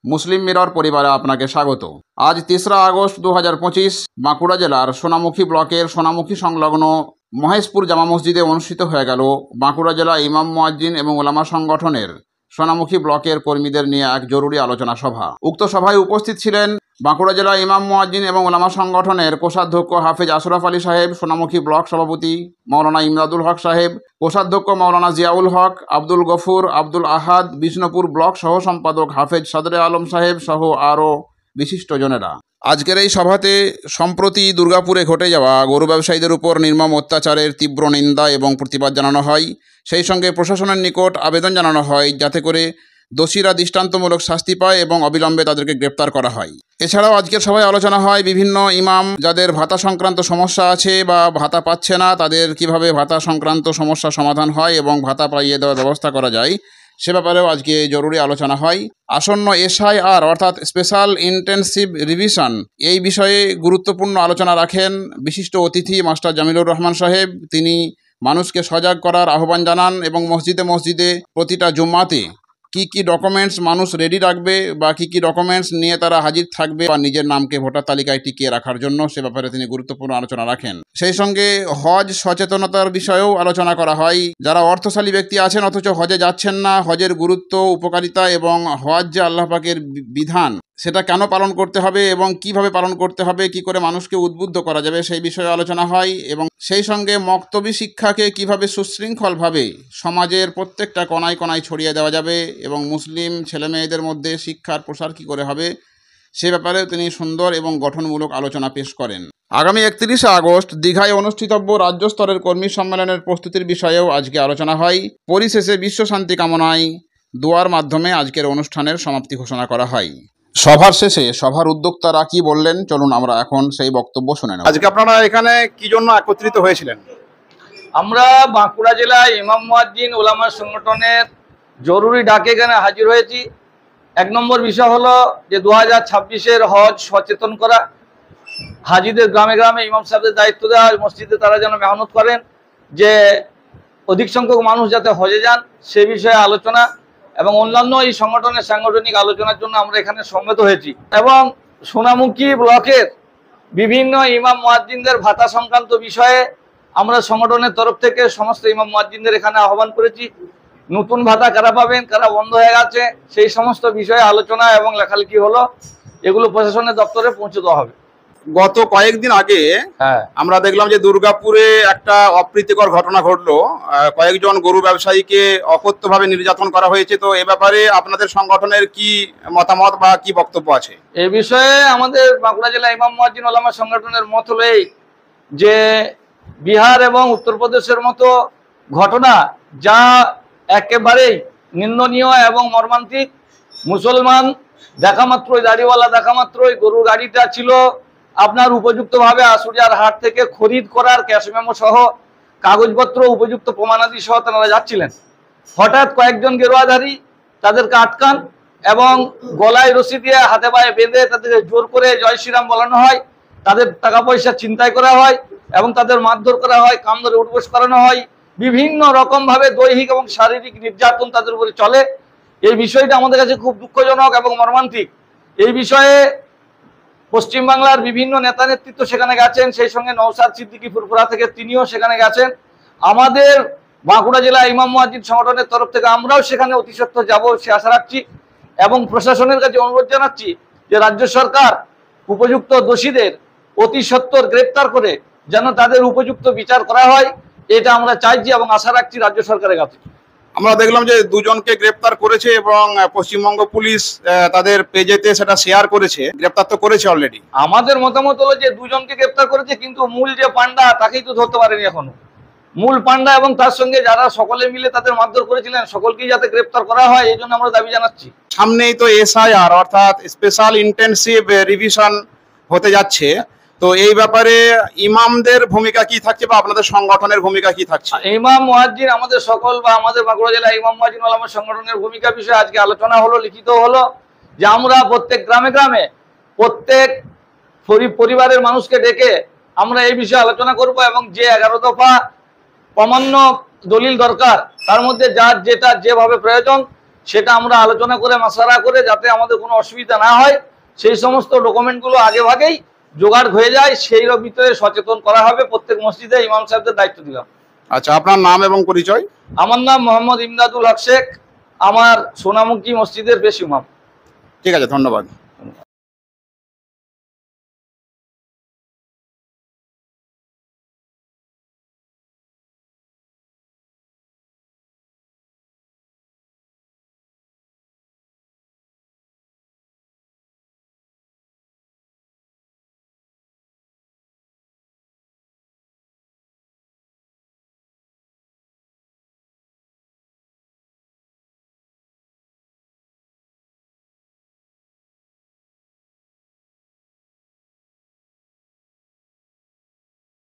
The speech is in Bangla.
মুসলিম মিরর পরিবারে আপনাকে স্বাগত। আজ 3রা আগস্ট 2025 বাঁকুড়া জেলার সোনামুখী ব্লকের সোনামুখী সংলগ্ন মহেশপুর জামা মসজিদে অনুষ্ঠিত হয়ে গেল বাঁকুড়া জেলা ইমাম মুয়াজ্জিন এবং ওলামা সংগঠনের সোনামুখী ব্লকের কর্মীদের নিয়ে এক জরুরি আলোচনা সভা। উক্ত সভায় উপস্থিত ছিলেন বাঁকুড়া জেলা ইমাম মুয়াজ্জিন এবং ওলামা সংগঠনের কোষাধ্যক্ষ হাফেজ আশরাফ আলী সাহেব, সোনামুখী ব্লক সভাপতি মাওলানা ইমদাদুল হক সাহেব, কোষাধ্যক্ষ মাওলানা জিয়াউল হক, আব্দুল গফুর, আব্দুল আহাদ, বিষ্ণুপুর ব্লক সহ সম্পাদক হাফেজ সদরে আলম সাহেব সহ আরও বিশিষ্টজনেরা। আজকের এই সভাতে সম্প্রতি দুর্গাপুরে ঘটে যাওয়া গরু ব্যবসায়ীদের উপর নির্মম অত্যাচারের তীব্র নিন্দা এবং প্রতিবাদ জানানো হয়। সেই সঙ্গে প্রশাসনের নিকট আবেদন জানানো হয় যাতে করে দোষীরা দৃষ্টান্তমূলক শাস্তি পায় এবং অবিলম্বে তাদেরকে গ্রেপ্তার করা হয়। এছাড়াও আজকের সভায় আলোচনা হয় বিভিন্ন ইমাম যাদের ভাতা সংক্রান্ত সমস্যা আছে বা ভাতা পাচ্ছে না, তাদের কিভাবে ভাতা সংক্রান্ত সমস্যা সমাধান হয় এবং ভাতা পাইয়ে দেওয়ার ব্যবস্থা করা যায় সে ব্যাপারেও আজকে জরুরি আলোচনা হয়। আসন্ন SIR অর্থাৎ স্পেশাল ইন্টেনসিভ রিভিশন এই বিষয়ে গুরুত্বপূর্ণ আলোচনা রাখেন বিশিষ্ট অতিথি মাস্টার জামিলুর রহমান সাহেব। তিনি মানুষকে সজাগ করার আহ্বান জানান এবং মসজিদে মসজিদে প্রতিটা জুম্মাতে কি ডকুমেন্টস মানুষ রেডি রাখবে বা কি ডকুমেন্টস নিয়ে তারা হাজির থাকবে বা নিজের নামকে ভোটার তালিকায় টিকিয়ে রাখার জন্য সে ব্যাপারে তিনি গুরুত্বপূর্ণ আলোচনা রাখেন। সেই সঙ্গে হজ সচেতনতার বিষয়েও আলোচনা করা হয়। যারা অর্থশালী ব্যক্তি আছেন অথচ হজে যাচ্ছেন না, হজের গুরুত্ব, উপকারিতা এবং হজ যে আল্লাহ পাকের বিধান সেটা কেন পালন করতে হবে এবং কিভাবে পালন করতে হবে, কি করে মানুষকে উদ্বুদ্ধ করা যাবে সেই বিষয়ে আলোচনা হয়। এবং সেই সঙ্গে মক্তবী শিক্ষাকে কিভাবে সুশৃঙ্খলভাবে সমাজের প্রত্যেকটা কোনায় কোনায় ছড়িয়ে দেওয়া যাবে এবং মুসলিম ছেলেমেয়েদের মধ্যে শিক্ষার প্রসার কী করে হবে সে ব্যাপারে তিনি সুন্দর এবং গঠনমূলক আলোচনা পেশ করেন। আগামী 31শে আগস্ট দীঘায় অনুষ্ঠিতব্য রাজ্য স্তরের কর্মী সম্মেলনের প্রস্তুতির বিষয়েও আজকে আলোচনা হয়। পরিশেষে বিশ্ব শান্তি কামনায় দোয়ার মাধ্যমে আজকের অনুষ্ঠানের সমাপ্তি ঘোষণা করা হয়। সভার শেষে সভার উদ্যোক্তারা কি বললেন চলুন আমরা এখন সেই বক্তব্য শুনে নেব। আজকে আপনারা এখানে কি জন্য একত্রিত হয়েছিলেন? আমরা বাঁকুড়া জেলায় ইমাম মুয়াজ্জিন ওলামা সংগঠনের জরুরি ডাকে এখানে হাজির হয়েছি। 1 নম্বর বিষয় হলো যে 2026-এর হজ সচেতন করা, হাজিদের গ্রামে গ্রামে ইমাম সাহেবদের দায়িত্ব দেওয়া, মসজিদে তারা যেন মেহনত করেন যে অধিক সংখ্যক মানুষ যাতে হজে যান সে বিষয়ে আলোচনা এবং অন্যান্য এই সংগঠনের সাংগঠনিক আলোচনার জন্য আমরা এখানে সমবেত হয়েছি। এবং সোনামুখী ব্লকের বিভিন্ন ইমাম মুয়াজ্জিনদের ভাতা সংক্রান্ত বিষয়ে আমরা সংগঠনের তরফ থেকে সমস্ত ইমাম মুয়াজ্জিনদের এখানে আহ্বান করেছি। নতুন ভাতা কারা পাবেন, কারা বন্ধ হয়ে গেছে সেই সমস্ত বিষয়ে আলোচনা এবং লেখালেখি হলো, এগুলো প্রশাসনের দপ্তরে পৌঁছে দেওয়া হবে। গত কয়েকদিন আগে আমরা দেখলাম যে দুর্গাপুরে একটা অপ্রীতিকর ঘটনা ঘটলো। কয়েকজন গরু ব্যবসায়ীকে অকথ্যভাবে নির্যাতন করা হয়েছে। তো এ ব্যাপারে আপনাদের সংগঠনের কি মতামত বা কি বক্তব্য আছে? এই বিষয়ে আমাদের বাঁকুড়া জেলা ইমাম মুয়াজ্জিন ওলামা সংগঠনের মত হলো এই যে বিহার এবং উত্তরপ্রদেশের মতো ঘটনা যা একেবারেই নিন্দনীয় এবং মর্মান্তিক। মুসলমান দেখা মাত্রই, দাড়িওয়ালা দেখা মাত্রই গরুর গাড়িটা ছিল আপনার উপযুক্তভাবে আশুলিয়ার হাট থেকে খরিদ করার ক্যাশ মেমো সহ কাগজপত্র উপযুক্ত প্রমাণাদি সহ তারা যাচ্ছিলেন। হঠাৎ কয়েকজন গেরুয়াধারী তাদেরকে আটকান এবং গলায় রশি দিয়ে হাতে পায়ে বেঁধে তাদেরকে জোর করে জয় শ্রীরাম বলানো হয়, তাদের টাকা পয়সা ছিনতাই করা হয় এবং তাদের মারধর করা হয়, কাম ধরে উঠবোস করানো হয়। বিভিন্ন রকমভাবে দৈহিক এবং শারীরিক নির্যাতন তাদের উপরে চলে। এই বিষয়টা আমাদের কাছে খুব দুঃখজনক এবং মর্মান্তিক। এই বিষয়ে পশ্চিমবাংলার বিভিন্ন নেতা নেতৃত্ব সেখানে গেছেন, সেই সঙ্গে নওশাদ সিদ্দিকী ফুরফুরা থেকে তিনিও সেখানে গেছেন। আমাদের বাঁকুড়া জেলা ইমাম মুয়াজ্জিন সংগঠনের তরফ থেকে আমরাও সেখানে অতি সত্বর যাব সে আশা রাখছি এবং প্রশাসনের কাছে অনুরোধ জানাচ্ছি যে রাজ্য সরকার উপযুক্ত দোষীদের অতি সত্বর গ্রেপ্তার করে যেন তাদের উপযুক্ত বিচার করা হয়, এটা আমরা চাইছি এবং আশা রাখছি রাজ্য সরকারের কাছে। আমরা দেখলাম যে 2 জনকে গ্রেপ্তার করেছে এবং পশ্চিমবঙ্গ পুলিশ তাদের পেজেতে সেটা শেয়ার করেছে। গ্রেপ্তার তো করেছে অলরেডি। আমাদের মতামত হলো যে 2 জনকে গ্রেপ্তার করেছে, কিন্তু মূল যে পান্ডা তাকেই তো ধরতে পারেনি এখনো। মূল পান্ডা এবং তার সঙ্গে যারা সকলে মিলে তাদের মারধর করেছিলেন সকলকেই যাতে গ্রেপ্তার করা হয় এই জন্য আমরা দাবি জানাচ্ছি। সামনেই তো SIR অর্থাৎ স্পেশাল ইন্টেনসিভ রিভিশন হতে যাচ্ছে। তো এই ব্যাপারে ইমামদের ভূমিকা কি থাকছে বা আপনাদের সংগঠনের ভূমিকা কি থাকছে? ইমাম মুয়াজ্জিন আমাদের সকল বা আমাদের বাঁকুড়া জেলা ইমাম মুয়াজ্জিন ওলামা সংগঠনের ভূমিকা বিষয়ে আজকে আলোচনা হলো, লিখিত হলো যে আমরা প্রত্যেক গ্রামে গ্রামে প্রত্যেক পরিবারের মানুষকে ডেকে আমরা এই বিষয়ে আলোচনা করব এবং যে 11 দফা অমান্য দলিল দরকার তার মধ্যে যার যেটা যেভাবে প্রয়োজন সেটা আমরা আলোচনা করে মাসারা করে যাতে আমাদের কোনো অসুবিধা না হয় সেই সমস্ত ডকুমেন্টগুলো আগে ভাগেই জোগাড় হয়ে যায়, সেই ভিতরে সচেতন করা হবে। প্রত্যেক মসজিদে ইমাম সাহেবদের দায়িত্ব দিলাম। আচ্ছা, আপনার নাম এবং পরিচয়? আমার নাম মোহাম্মদ ইমদাদুল হক শেখ, আমার সোনামুখী মসজিদের পেশ ইমাম। ঠিক আছে, ধন্যবাদ।